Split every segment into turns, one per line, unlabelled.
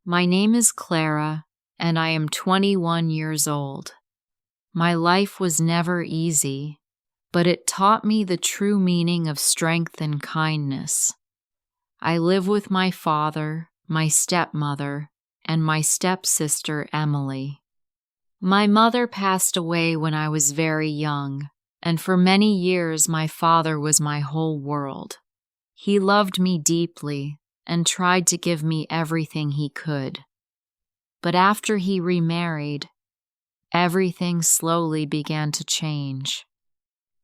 My name is Clara, and I am 21 years old. My life was never easy, but it taught me the true meaning of strength and kindness. I live with my father, my stepmother, and my stepsister Emily. My mother passed away when I was very young, and for many years my father was my whole world. He loved me deeply and tried to give me everything he could. But after he remarried, everything slowly began to change.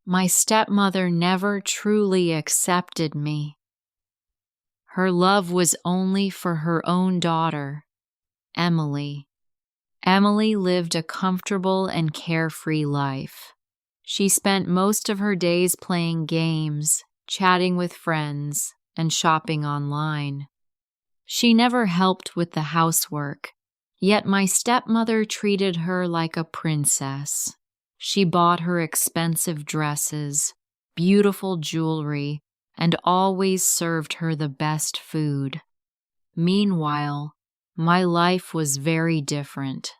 My stepmother never truly accepted me. Her love was only for her own daughter, Emily. Emily lived a comfortable and carefree life. She spent most of her days playing games, chatting with friends, and shopping online. She never helped with the housework, yet my stepmother treated her like a princess. She bought her expensive dresses, beautiful jewelry, and always served her the best food. Meanwhile, my life was very different.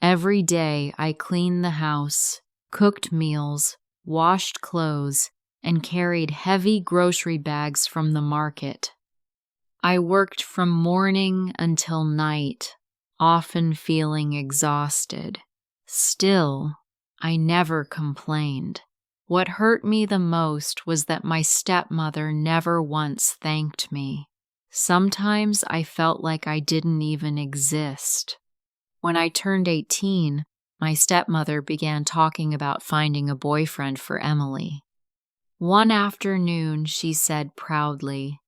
Every day I cleaned the house, cooked meals, washed clothes, and carried heavy grocery bags from the market. I worked from morning until night, often feeling exhausted. Still, I never complained. What hurt me the most was that my stepmother never once thanked me. Sometimes I felt like I didn't even exist. When I turned 18, my stepmother began talking about finding a boyfriend for Emily. One afternoon, she said proudly,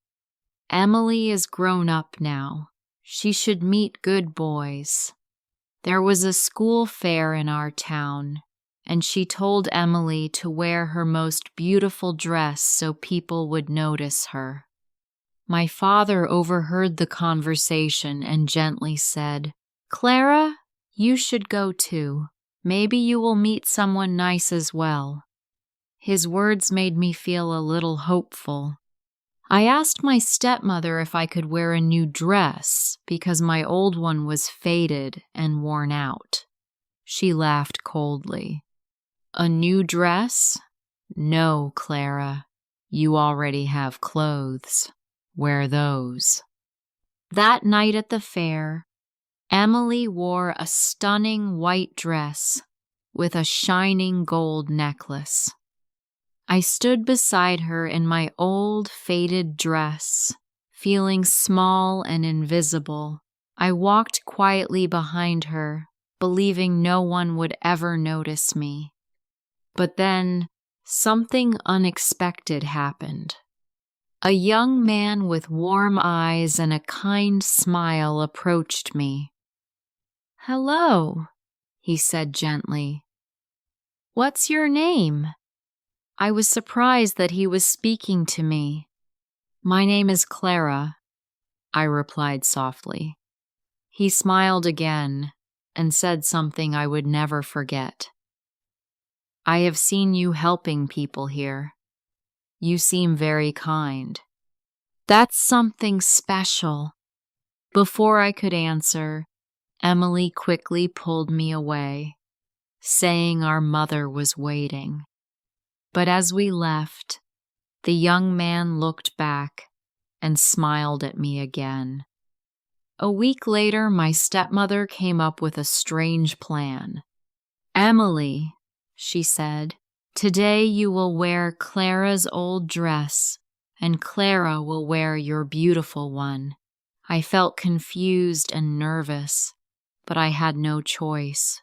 "Emily is grown up now. She should meet good boys." There was a school fair in our town, and she told Emily to wear her most beautiful dress so people would notice her. My father overheard the conversation and gently said, "Clara, you should go too. Maybe you will meet someone nice as well." His words made me feel a little hopeful. I asked my stepmother if I could wear a new dress because my old one was faded and worn out. She laughed coldly. "A new dress? No, Clara. You already have clothes. Wear those." That night at the fair, Emily wore a stunning white dress with a shining gold necklace. I stood beside her in my old faded dress, feeling small and invisible. I walked quietly behind her, believing no one would ever notice me. But then, something unexpected happened. A young man with warm eyes and a kind smile approached me. "Hello," he said gently. "What's your name?" I was surprised that he was speaking to me. "My name is Clara," I replied softly. He smiled again and said something I would never forget. "I have seen you helping people here. You seem very kind." "That's something special." Before I could answer, Emily quickly pulled me away, saying our mother was waiting. But as we left, the young man looked back and smiled at me again. A week later, my stepmother came up with a strange plan. "Emily," she said, "today you will wear Clara's old dress, and Clara will wear your beautiful one." I felt confused and nervous, but I had no choice.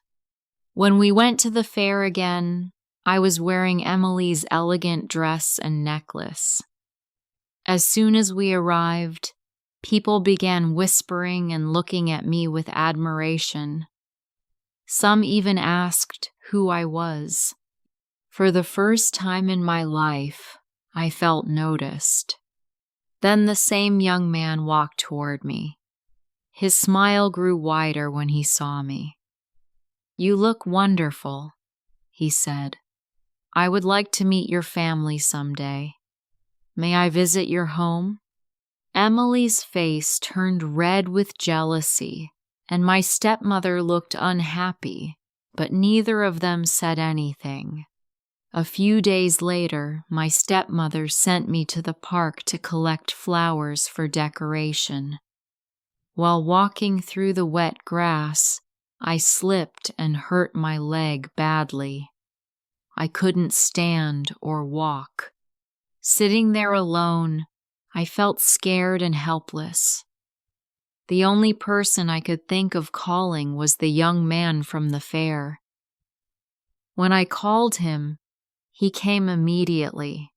When we went to the fair again, I was wearing Emily's elegant dress and necklace. As soon as we arrived, people began whispering and looking at me with admiration. Some even asked who I was. For the first time in my life, I felt noticed. Then the same young man walked toward me. His smile grew wider when he saw me. "You look wonderful," he said. "I would like to meet your family someday. May I visit your home?" Emily's face turned red with jealousy, and my stepmother looked unhappy, but neither of them said anything. A few days later, my stepmother sent me to the park to collect flowers for decoration. While walking through the wet grass, I slipped and hurt my leg badly. I couldn't stand or walk. Sitting there alone, I felt scared and helpless. The only person I could think of calling was the young man from the fair. When I called him, he came immediately.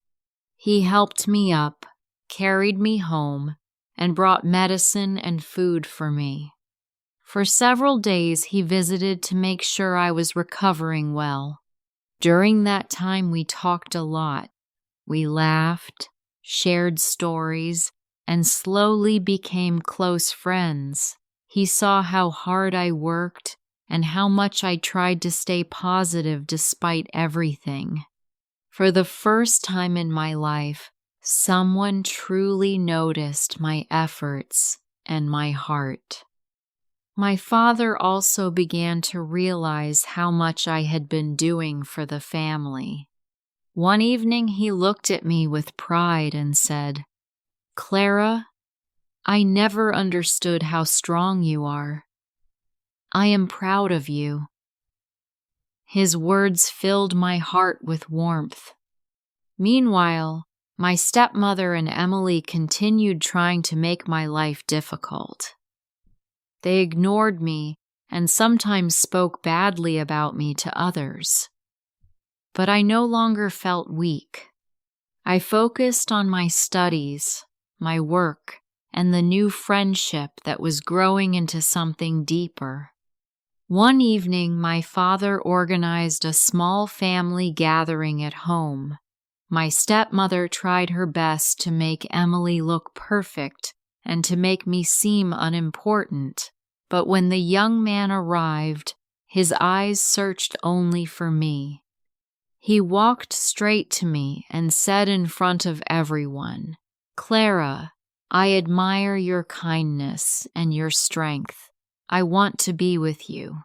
He helped me up, carried me home, and brought medicine and food for me. For several days he visited to make sure I was recovering well. During that time we talked a lot. We laughed, shared stories, and slowly became close friends. He saw how hard I worked and how much I tried to stay positive despite everything. For the first time in my life, someone truly noticed my efforts and my heart. My father also began to realize how much I had been doing for the family. One evening he looked at me with pride and said, "Clara, I never understood how strong you are. I am proud of you." His words filled my heart with warmth. Meanwhile, my stepmother and Emily continued trying to make my life difficult. They ignored me and sometimes spoke badly about me to others. But I no longer felt weak. I focused on my studies, my work, and the new friendship that was growing into something deeper. One evening, my father organized a small family gathering at home. My stepmother tried her best to make Emily look perfect and to make me seem unimportant, but when the young man arrived, his eyes searched only for me. He walked straight to me and said in front of everyone, "Clara, I admire your kindness and your strength. I want to be with you."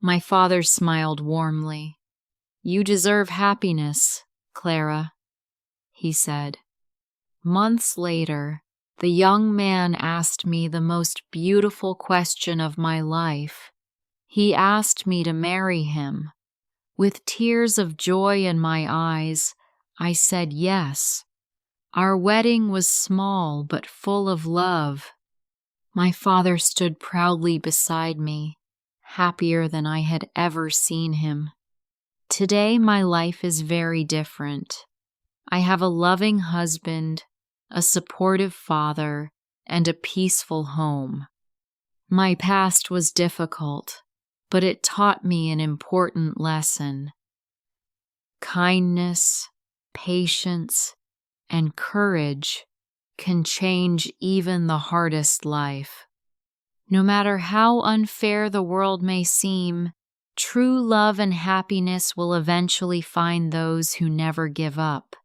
My father smiled warmly. "You deserve happiness, Clara," he said. Months later, the young man asked me the most beautiful question of my life. He asked me to marry him. With tears of joy in my eyes, I said yes. Our wedding was small but full of love. My father stood proudly beside me, happier than I had ever seen him. Today my life is very different. I have a loving husband, a supportive father, and a peaceful home. My past was difficult, but it taught me an important lesson. Kindness, patience, and courage can change even the hardest life. No matter how unfair the world may seem, true love and happiness will eventually find those who never give up.